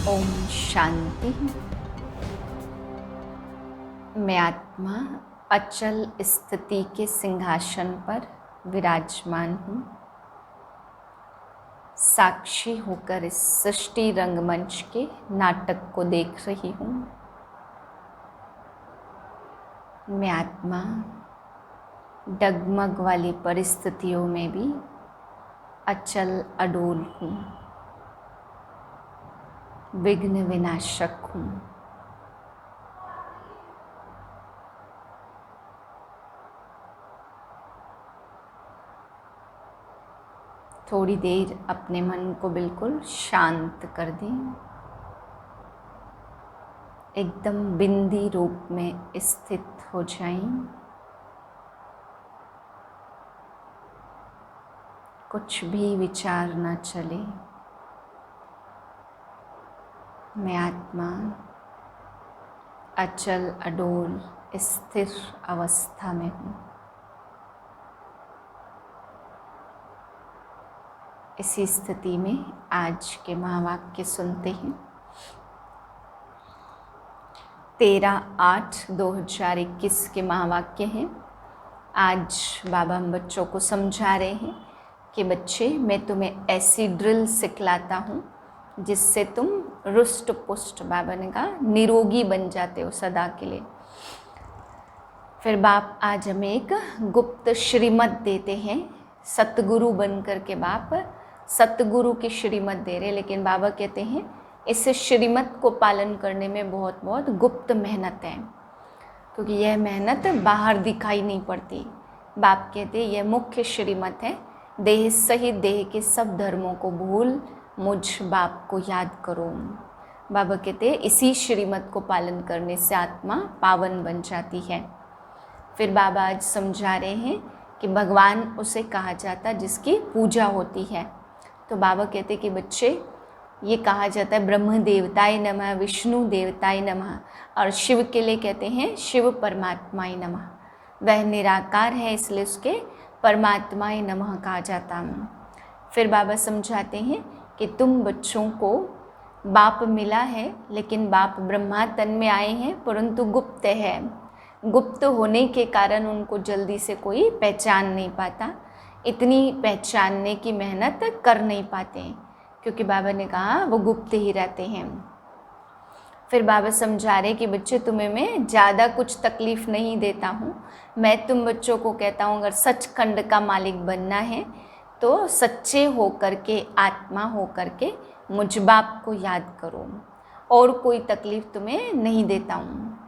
ओम शांति। मैं आत्मा अचल स्थिति के सिंहासन पर विराजमान हूँ। साक्षी होकर इस सृष्टि रंगमंच के नाटक को देख रही हूँ। मैं आत्मा डगमग वाली परिस्थितियों में भी अचल अडोल हूँ, विघ्न विनाशक हूँ। थोड़ी देर अपने मन को बिल्कुल शांत कर दें। एकदम बिंदी रूप में स्थित हो जाएं। कुछ भी विचार न चले। मैं आत्मा अचल अडोल स्थिर अवस्था में हूँ। इसी स्थिति में आज के महावाक्य सुनते हैं। 13/8/2021 के महावाक्य हैं। आज बाबा हम बच्चों को समझा रहे हैं कि बच्चे, मैं तुम्हें ऐसी ड्रिल सिखलाता हूँ जिससे तुम रुष्ट पुष्ट, बाबा ने कहा, निरोगी बन जाते हो सदा के लिए। फिर बाप आज हमें एक गुप्त श्रीमत देते हैं। सतगुरु बन कर के बाप सतगुरु की श्रीमत दे रहे, लेकिन बाबा कहते हैं इस श्रीमत को पालन करने में बहुत बहुत गुप्त मेहनत है, क्योंकि यह मेहनत बाहर दिखाई नहीं पड़ती। बाप कहते यह मुख्य श्रीमत है। देह सहित देह के सब धर्मों को भूल मुझ बाप को याद करो। बाबा कहते इसी श्रीमत को पालन करने से आत्मा पावन बन जाती है। फिर बाबा आज समझा रहे हैं कि भगवान उसे कहा जाता जिसकी पूजा होती है। तो बाबा कहते कि बच्चे, ये कहा जाता है ब्रह्म देवताय नमः, विष्णु देवताय नमः, और शिव के लिए कहते हैं शिव परमात्माय नमः। वह निराकार है, इसलिए उसके परमात्माय नमः कहा जाता है। फिर बाबा समझाते हैं कि तुम बच्चों को बाप मिला है, लेकिन बाप ब्रह्मा तन में आए हैं, परंतु गुप्त है। गुप्त होने के कारण उनको जल्दी से कोई पहचान नहीं पाता। इतनी पहचानने की मेहनत कर नहीं पाते हैं, क्योंकि बाबा ने कहा वो गुप्त ही रहते हैं। फिर बाबा समझा रहे कि बच्चे, तुम्हें मैं ज़्यादा कुछ तकलीफ़ नहीं देता हूँ। मैं तुम बच्चों को कहता हूँ, अगर सचखंड का मालिक बनना है तो सच्चे हो कर के, आत्मा हो कर के मुझ बाप को याद करो, और कोई तकलीफ़ तुम्हें नहीं देता हूँ।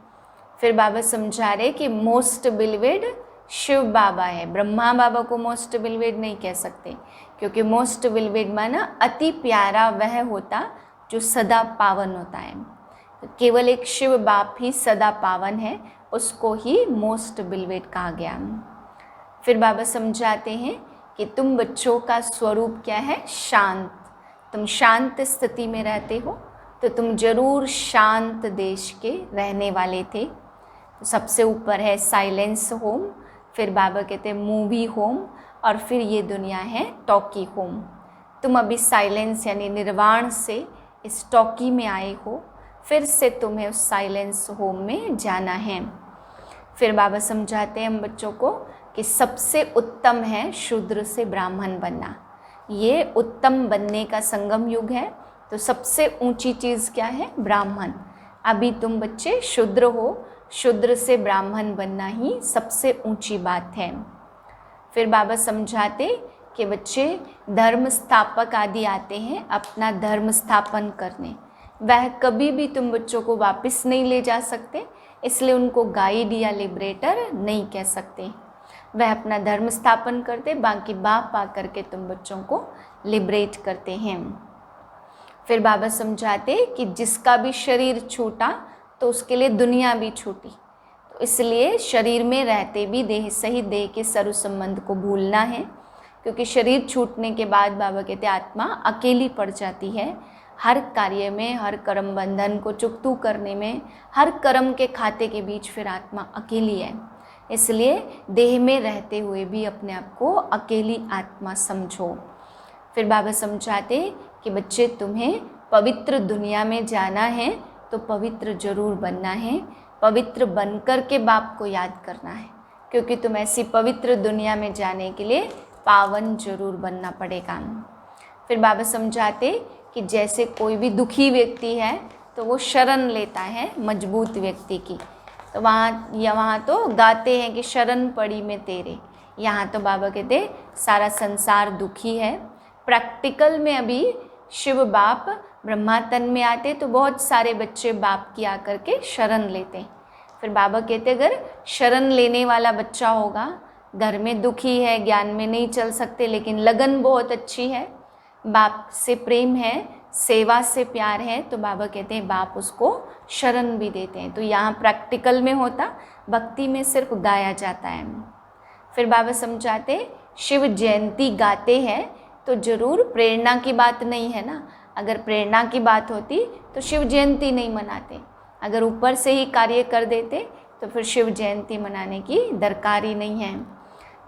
फिर बाबा समझा रहे कि मोस्ट बिलवेड शिव बाबा है। ब्रह्मा बाबा को मोस्ट बिलवेड नहीं कह सकते, क्योंकि मोस्ट बिलवेड माना अति प्यारा वह होता जो सदा पावन होता है। तो केवल एक शिव बाप ही सदा पावन है, उसको ही मोस्ट बिलवेड कहा गया। फिर बाबा समझाते हैं कि तुम बच्चों का स्वरूप क्या है? शांत। तुम शांत स्थिति में रहते हो, तो तुम जरूर शांत देश के रहने वाले थे। तो सबसे ऊपर है साइलेंस होम, फिर बाबा कहते हैं मूवी होम, और फिर ये दुनिया है टॉकी होम। तुम अभी साइलेंस यानी निर्वाण से इस टॉकी में आए हो, फिर से तुम्हें उस साइलेंस होम में जाना है। फिर बाबा समझाते हैं हम बच्चों को कि सबसे उत्तम है शूद्र से ब्राह्मण बनना। ये उत्तम बनने का संगम युग है। तो सबसे ऊंची चीज़ क्या है? ब्राह्मण। अभी तुम बच्चे शूद्र हो, शूद्र से ब्राह्मण बनना ही सबसे ऊंची बात है। फिर बाबा समझाते कि बच्चे, धर्म स्थापक आदि आते हैं अपना धर्म स्थापन करने, वह कभी भी तुम बच्चों को वापस नहीं ले जा सकते, इसलिए उनको गाइड या लिबरेटर नहीं कह सकते। वह अपना धर्म स्थापन करते, बाकी बाप आकर के तुम बच्चों को लिबरेट करते हैं। फिर बाबा समझाते कि जिसका भी शरीर छूटा तो उसके लिए दुनिया भी छूटी। तो इसलिए शरीर में रहते भी देह सहित देह के सर्व संबंध को भूलना है, क्योंकि शरीर छूटने के बाद बाबा कहते आत्मा अकेली पड़ जाती है। हर कार्य में, हर कर्म बंधन को चुकतू करने में, हर कर्म के खाते के बीच फिर आत्मा अकेली है। इसलिए देह में रहते हुए भी अपने आप को अकेली आत्मा समझो। फिर बाबा समझाते कि बच्चे, तुम्हें पवित्र दुनिया में जाना है तो पवित्र जरूर बनना है, पवित्र बनकर के बाप को याद करना है, क्योंकि तुम ऐसी पवित्र दुनिया में जाने के लिए पावन जरूर बनना पड़ेगा। फिर बाबा समझाते कि जैसे कोई भी दुखी व्यक्ति है तो वो शरण लेता है मजबूत व्यक्ति की, तो वहाँ तो गाते हैं कि शरण पड़ी में तेरे। यहाँ तो बाबा कहते सारा संसार दुखी है। प्रैक्टिकल में अभी शिव बाप ब्रह्मा तन में आते तो बहुत सारे बच्चे बाप की आकर के शरण लेते हैं। फिर बाबा कहते अगर शरण लेने वाला बच्चा होगा, घर में दुखी है, ज्ञान में नहीं चल सकते, लेकिन लगन बहुत अच्छी है, बाप से प्रेम है, सेवा से प्यार है, तो बाबा कहते हैं बाप उसको शरण भी देते हैं। तो यहाँ प्रैक्टिकल में होता, भक्ति में सिर्फ गाया जाता है। फिर बाबा समझाते शिव जयंती गाते हैं तो जरूर प्रेरणा की बात नहीं है ना। अगर प्रेरणा की बात होती तो शिव जयंती नहीं मनाते, अगर ऊपर से ही कार्य कर देते तो फिर शिव जयंती मनाने की दरकार ही नहीं है।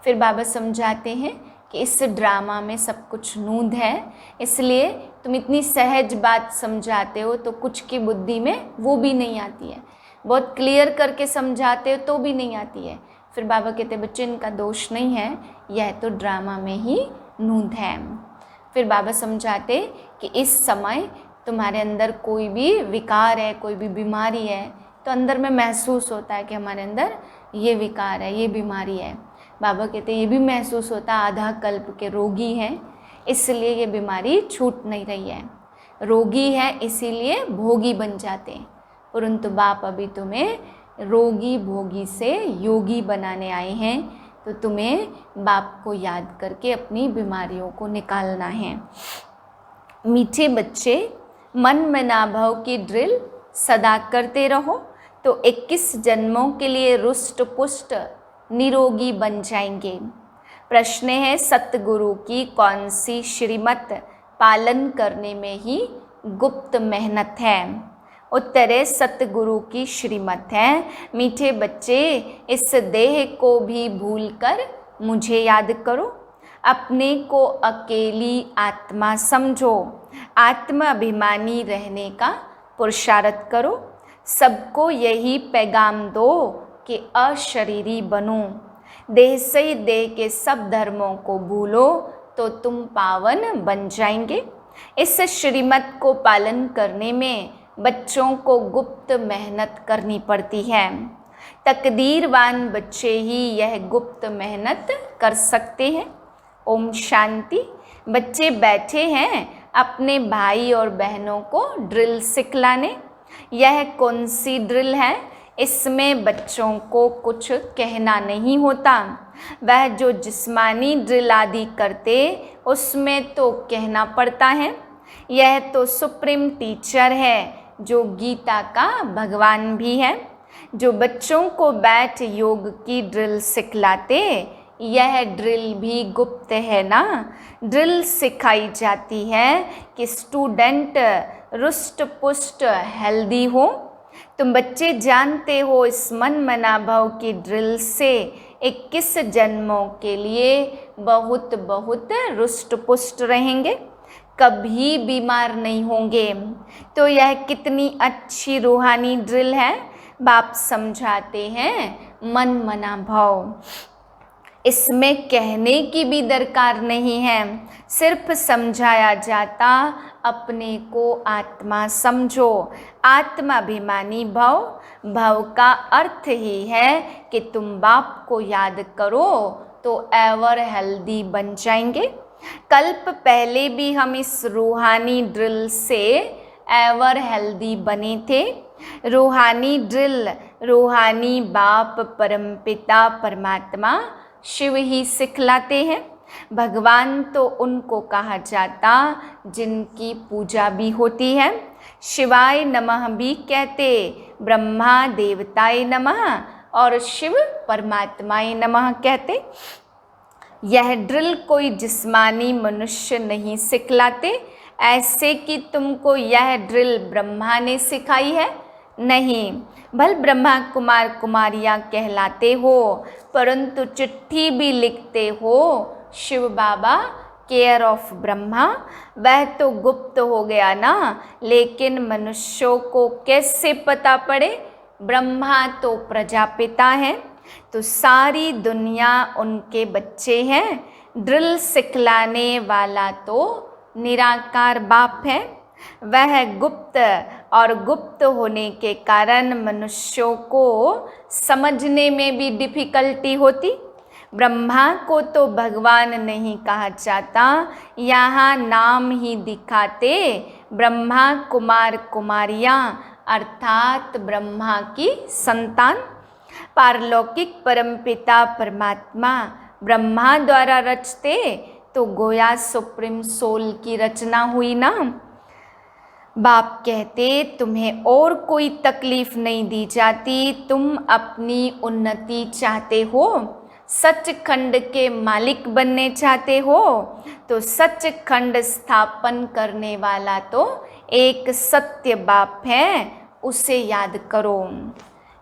फिर बाबा समझाते हैं कि इस ड्रामा में सब कुछ नूंद है, इसलिए तुम इतनी सहज बात समझाते हो तो कुछ की बुद्धि में वो भी नहीं आती है, बहुत क्लियर करके समझाते हो तो भी नहीं आती है। फिर बाबा कहते बच्चे इनका दोष नहीं है, यह तो ड्रामा में ही नूंद है। फिर बाबा समझाते कि इस समय तुम्हारे अंदर कोई भी विकार है, कोई भी बीमारी है, तो अंदर में महसूस होता है कि हमारे अंदर ये विकार है, ये बीमारी है। बाबा कहते ये भी महसूस होता है आधा कल्प के रोगी हैं, इसलिए ये बीमारी छूट नहीं रही है। रोगी है इसीलिए भोगी बन जाते हैं, परंतु बाप अभी तुम्हें रोगी भोगी से योगी बनाने आए हैं, तो तुम्हें बाप को याद करके अपनी बीमारियों को निकालना है। मीठे बच्चे मन मना भव की ड्रिल सदा करते रहो तो 21 जन्मों के लिए रुष्ट पुष्ट निरोगी बन जाएंगे। प्रश्न है सतगुरु की कौन सी श्रीमत पालन करने में ही गुप्त मेहनत है। उत्तर है सतगुरु की श्रीमत है। मीठे बच्चे इस देह को भी भूलकर मुझे याद करो, अपने को अकेली आत्मा समझो, आत्माभिमानी रहने का पुरुषार्थ करो, सबको यही पैगाम दो कि अशरीरी बनो, देह से देह के सब धर्मों को भूलो तो तुम पावन बन जाएंगे। इस श्रीमत को पालन करने में बच्चों को गुप्त मेहनत करनी पड़ती है। तकदीरवान बच्चे ही यह गुप्त मेहनत कर सकते हैं। ओम शांति। बच्चे बैठे हैं अपने भाई और बहनों को ड्रिल सिखलाने। यह कौन सी ड्रिल है? इसमें बच्चों को कुछ कहना नहीं होता। वह जो जिस्मानी ड्रिल आदि करते उसमें तो कहना पड़ता है। यह तो सुप्रीम टीचर है जो गीता का भगवान भी है, जो बच्चों को बैठ योग की ड्रिल सिखलाते। यह ड्रिल भी गुप्त है ना। ड्रिल सिखाई जाती है कि स्टूडेंट रुष्ट पुष्ट हेल्दी हो। तुम बच्चे जानते हो इस मन मना भव की ड्रिल से 21 जन्मों के लिए बहुत बहुत रुष्ट पुष्ट रहेंगे, कभी बीमार नहीं होंगे। तो यह कितनी अच्छी रूहानी ड्रिल है। बाप समझाते हैं मन मना भव, इसमें कहने की भी दरकार नहीं है, सिर्फ समझाया जाता अपने को आत्मा समझो, आत्माभिमानी भव। भव का अर्थ ही है कि तुम बाप को याद करो तो एवर हेल्दी बन जाएंगे। कल्प पहले भी हम इस रूहानी ड्रिल से एवर हेल्दी बने थे। रूहानी ड्रिल रूहानी बाप परमपिता परमात्मा शिव ही सिखलाते हैं। भगवान तो उनको कहा जाता जिनकी पूजा भी होती है। शिवाय नमः भी कहते, ब्रह्मा देवताय नमः और शिव परमात्माय नमः कहते। यह ड्रिल कोई जिस्मानी मनुष्य नहीं सिखलाते, ऐसे कि तुमको यह ड्रिल ब्रह्मा ने सिखाई है, नहीं। भल ब्रह्मा कुमार कुमारियाँ कहलाते हो, परंतु चिट्ठी भी लिखते हो शिव बाबा केयर ऑफ ब्रह्मा, वह तो गुप्त हो गया ना, लेकिन मनुष्यों को कैसे पता पड़े? ब्रह्मा तो प्रजापिता हैं, तो सारी दुनिया उनके बच्चे हैं। ड्रिल सिखलाने वाला तो निराकार बाप है। वह गुप्त और गुप्त होने के कारण मनुष्यों को समझने में भी डिफिकल्टी होती। ब्रह्मा को तो भगवान नहीं कहा जाता, यहाँ नाम ही दिखाते ब्रह्मा कुमार कुमारियाँ, अर्थात ब्रह्मा की संतान। पारलौकिक परमपिता परमात्मा ब्रह्मा द्वारा रचते तो गोया सुप्रीम सोल की रचना हुई ना। बाप कहते तुम्हें और कोई तकलीफ नहीं दी जाती, तुम अपनी उन्नति चाहते हो, सचखंड के मालिक बनने चाहते हो, तो सचखंड स्थापन करने वाला तो एक सत्य बाप है, उसे याद करो।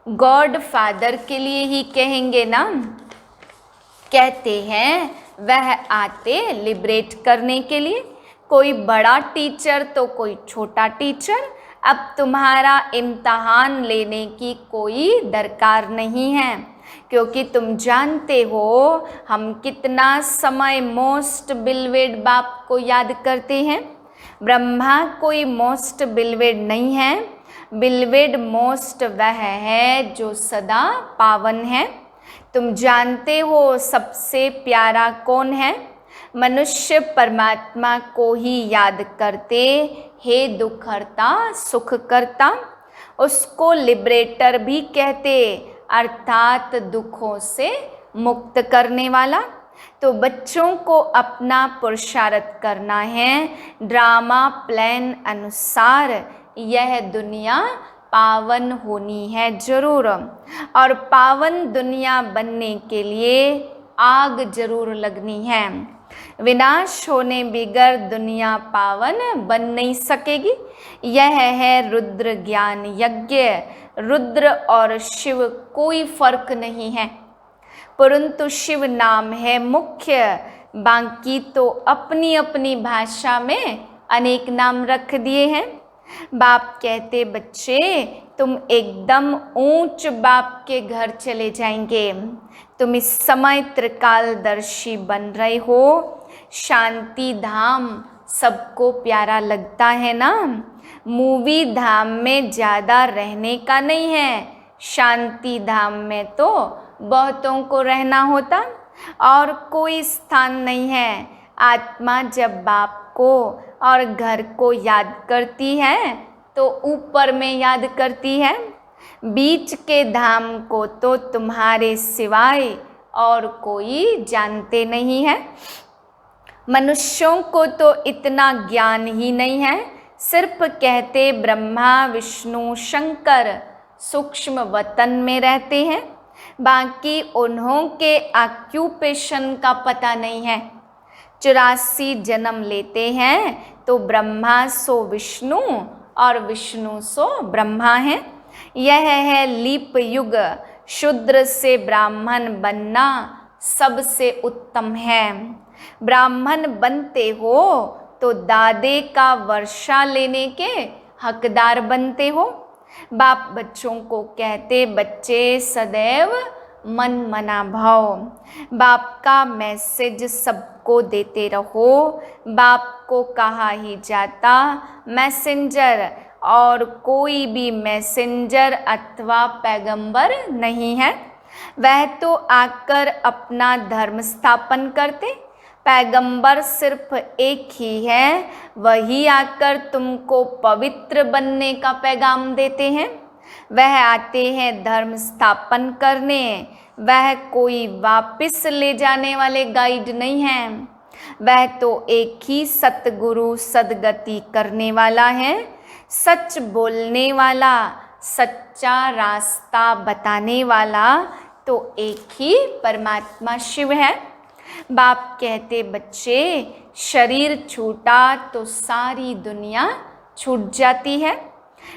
गॉड फादर के लिए ही कहेंगे ना। कहते हैं वह आते लिबरेट करने के लिए, कोई बड़ा टीचर तो कोई छोटा टीचर। अब तुम्हारा इम्तहान लेने की कोई दरकार नहीं है, क्योंकि तुम जानते हो हम कितना समय मोस्ट बिलवेड बाप को याद करते हैं। ब्रह्मा कोई मोस्ट बिलवेड नहीं है, बिलवेड मोस्ट वह है जो सदा पावन है। तुम जानते हो सबसे प्यारा कौन है? मनुष्य परमात्मा को ही याद करते, हे दुखहर्ता सुख करता। उसको लिबरेटर भी कहते, अर्थात दुखों से मुक्त करने वाला। तो बच्चों को अपना पुरुषार्थ करना है ड्रामा प्लान अनुसार। यह दुनिया पावन होनी है जरूर, और पावन दुनिया बनने के लिए आग जरूर लगनी है। विनाश होने बिगर दुनिया पावन बन नहीं सकेगी। यह है रुद्र ज्ञान यज्ञ। रुद्र और शिव कोई फर्क नहीं है, परंतु शिव नाम है मुख्य, बाकी तो अपनी अपनी भाषा में अनेक नाम रख दिए हैं। बाप कहते बच्चे तुम एकदम ऊंच बाप के घर चले जाएंगे। तुम इस समय त्रिकालदर्शी बन रहे हो। शांति धाम सबको प्यारा लगता है ना। मूवी धाम में ज़्यादा रहने का नहीं है, शांति धाम में तो बहुतों को रहना होता, और कोई स्थान नहीं है। आत्मा जब बाप को और घर को याद करती है तो ऊपर में याद करती है। बीच के धाम को तो तुम्हारे सिवाय और कोई जानते नहीं है। मनुष्यों को तो इतना ज्ञान ही नहीं है, सिर्फ कहते ब्रह्मा विष्णु शंकर सूक्ष्म वतन में रहते हैं, बाकी उन्हों के ऑक्यूपेशन का पता नहीं है। 84 जन्म लेते हैं तो ब्रह्मा सो विष्णु और विष्णु सो ब्रह्मा है। यह है लीप युग। शूद्र से ब्राह्मण बनना सबसे उत्तम है। ब्राह्मण बनते हो तो दादे का वर्षा लेने के हकदार बनते हो। बाप बच्चों को कहते बच्चे सदैव मन मना भाव। बाप का मैसेज सबको देते रहो। बाप को कहा ही जाता मैसेंजर, और कोई भी मैसेंजर अथवा पैगंबर नहीं है। वह तो आकर अपना धर्म स्थापन करते। पैगंबर सिर्फ एक ही है, वही आकर तुमको पवित्र बनने का पैगाम देते हैं। वह आते हैं धर्म स्थापन करने, वह कोई वापस ले जाने वाले गाइड नहीं है। वह तो एक ही सतगुरु सदगति करने वाला है, सच बोलने वाला, सच्चा रास्ता बताने वाला तो एक ही परमात्मा शिव है। बाप कहते बच्चे शरीर छूटा तो सारी दुनिया छूट जाती है।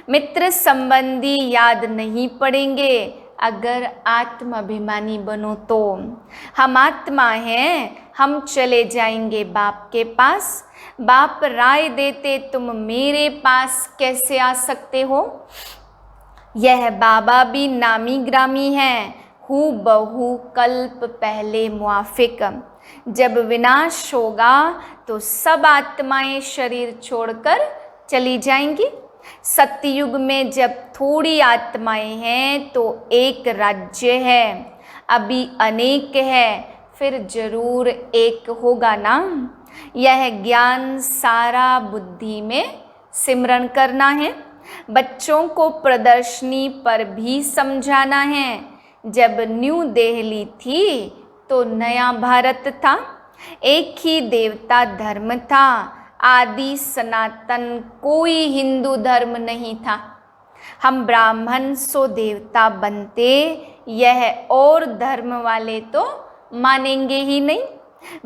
मित्र संबंधी याद नहीं पड़ेंगे अगर आत्म अभिमानी बनो तो। हम आत्मा हैं, हम चले जाएंगे बाप के पास। बाप राय देते तुम मेरे पास कैसे आ सकते हो। यह बाबा भी नामी ग्रामी हैं, हूँ बहु कल्प पहले मुआफिक। जब विनाश होगा तो सब आत्माएं शरीर छोड़कर चली जाएंगी। सतयुग में जब थोड़ी आत्माएं हैं तो एक राज्य है, अभी अनेक है, फिर जरूर एक होगा ना। यह ज्ञान सारा बुद्धि में सिमरण करना है। बच्चों को प्रदर्शनी पर भी समझाना है। जब न्यू दिल्ली थी तो नया भारत था, एक ही देवता धर्म था, आदि सनातन कोई हिंदू धर्म नहीं था। हम ब्राह्मण सो देवता बनते, यह और धर्म वाले तो मानेंगे ही नहीं।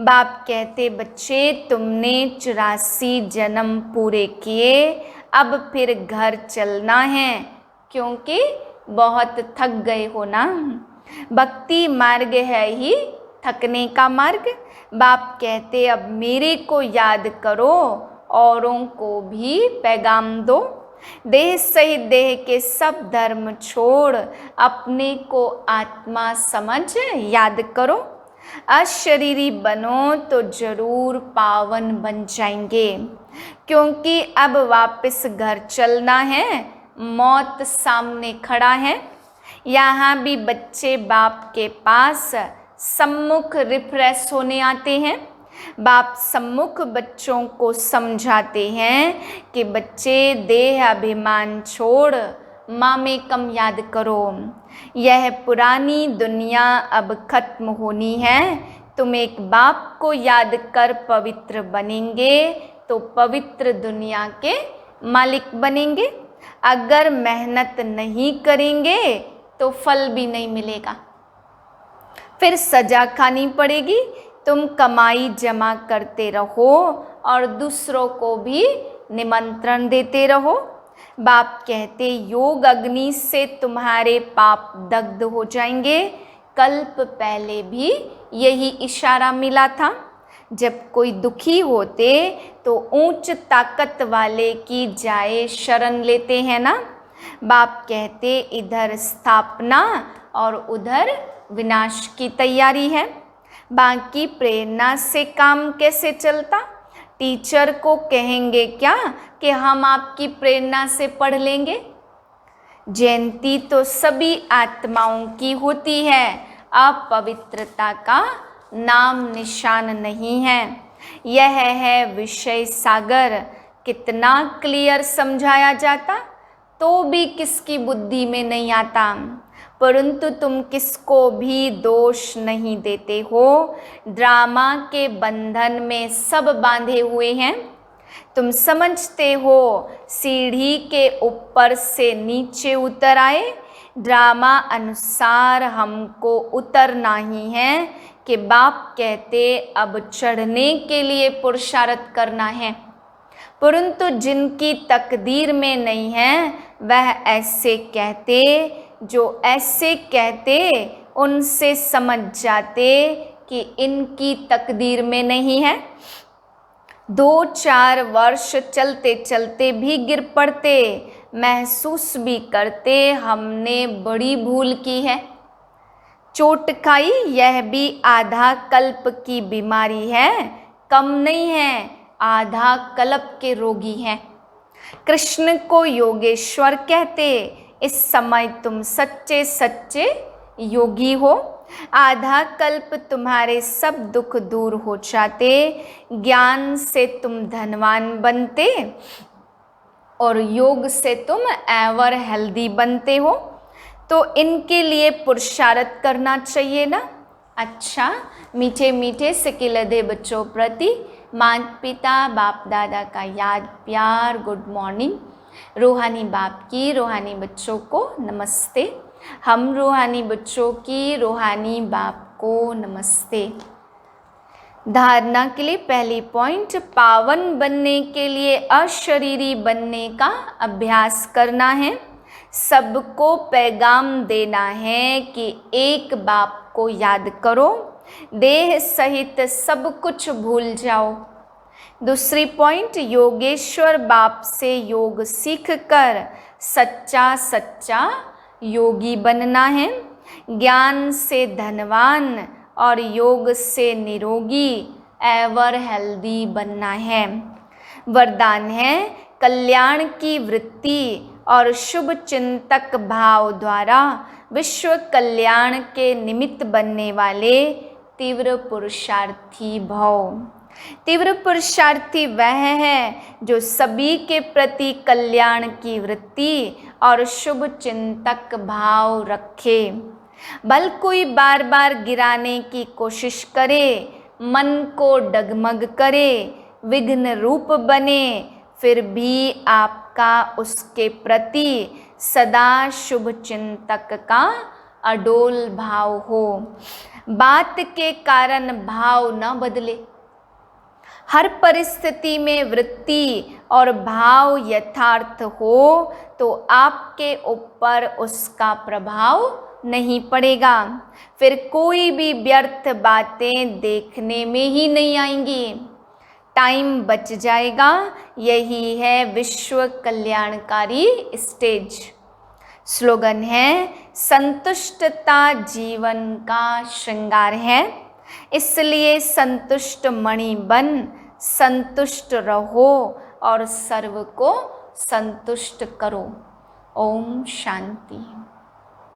बाप कहते बच्चे तुमने 84 जन्म पूरे किए, अब फिर घर चलना है, क्योंकि बहुत थक गए हो ना। भक्ति मार्ग है ही थकने का मार्ग। बाप कहते अब मेरे को याद करो, औरों को भी पैगाम दो। देह सहित देह के सब धर्म छोड़ अपने को आत्मा समझ याद करो। अशरीरी बनो तो जरूर पावन बन जाएंगे, क्योंकि अब वापस घर चलना है, मौत सामने खड़ा है। यहाँ भी बच्चे बाप के पास सम्मुख रिफ्रेश होने आते हैं। बाप सम्मुख बच्चों को समझाते हैं कि बच्चे देह अभिमान छोड़ माँ में कम याद करो। यह पुरानी दुनिया अब खत्म होनी है। तुम एक बाप को याद कर पवित्र बनेंगे तो पवित्र दुनिया के मालिक बनेंगे। अगर मेहनत नहीं करेंगे तो फल भी नहीं मिलेगा, फिर सजा खानी पड़ेगी। तुम कमाई जमा करते रहो और दूसरों को भी निमंत्रण देते रहो। बाप कहते योग अग्नि से तुम्हारे पाप दग्ध हो जाएंगे। कल्प पहले भी यही इशारा मिला था। जब कोई दुखी होते तो ऊंच ताकत वाले की जाए शरण लेते हैं ना। बाप कहते इधर स्थापना और उधर विनाश की तैयारी है। बाकी प्रेरणा से काम कैसे चलता। टीचर को कहेंगे क्या कि हम आपकी प्रेरणा से पढ़ लेंगे। जयंती तो सभी आत्माओं की होती है, अपवित्रता का नाम निशान नहीं है। यह है विषय सागर। कितना क्लियर समझाया जाता तो भी किसकी बुद्धि में नहीं आता। परंतु तुम किसको भी दोष नहीं देते हो। ड्रामा के बंधन में सब बांधे हुए हैं। तुम समझते हो सीढ़ी के ऊपर से नीचे उतर आए। ड्रामा अनुसार हमको उतरना ही है कि बाप कहते अब चढ़ने के लिए पुरुषार्थ करना है। परंतु जिनकी तकदीर में नहीं है वह ऐसे कहते, जो ऐसे कहते उनसे समझ जाते कि इनकी तकदीर में नहीं है। 2-4 वर्ष चलते चलते भी गिर पड़ते, महसूस भी करते हमने बड़ी भूल की है। चोट खाई यह भी आधा कल्प की बीमारी है, कम नहीं है, आधा कल्प के रोगी हैं। कृष्ण को योगेश्वर कहते। इस समय तुम सच्चे सच्चे योगी हो। आधा कल्प तुम्हारे सब दुख दूर हो जाते। ज्ञान से तुम धनवान बनते और योग से तुम एवर हेल्दी बनते हो। तो इनके लिए पुरुषार्थ करना चाहिए ना। अच्छा, मीठे मीठे सिकिलधे बच्चों प्रति माता पिता बाप दादा का याद प्यार गुड मॉर्निंग। रूहानी बाप की रूहानी बच्चों को नमस्ते। हम रूहानी बच्चों की रूहानी बाप को नमस्ते। धारणा के लिए पहली पॉइंट, पावन बनने के लिए अशरीरी बनने का अभ्यास करना है। सबको पैगाम देना है कि एक बाप को याद करो। देह सहित सब कुछ भूल जाओ। दूसरी पॉइंट, योगेश्वर बाप से योग सीख कर सच्चा सच्चा योगी बनना है। ज्ञान से धनवान और योग से निरोगी एवर हेल्दी बनना है। वरदान है, कल्याण की वृत्ति और शुभ चिंतक भाव द्वारा विश्व कल्याण के निमित्त बनने वाले तीव्र पुरुषार्थी भव। तीव्र पुरुषार्थी वह है जो सभी के प्रति कल्याण की वृत्ति और शुभ चिंतक भाव रखे। बल कोई बार बार गिराने की कोशिश करे, मन को डगमग करे, विघ्न रूप बने, फिर भी आपका उसके प्रति सदा शुभ चिंतक का अडोल भाव हो। बात के कारण भाव न बदले। हर परिस्थिति में वृत्ति और भाव यथार्थ हो तो आपके ऊपर उसका प्रभाव नहीं पड़ेगा। फिर कोई भी व्यर्थ बातें देखने में ही नहीं आएंगी। टाइम बच जाएगा। यही है विश्व कल्याणकारी स्टेज। स्लोगन है, संतुष्टता जीवन का श्रृंगार है, इसलिए संतुष्ट मणि बन संतुष्ट रहो और सर्व को संतुष्ट करो। ओम शांति।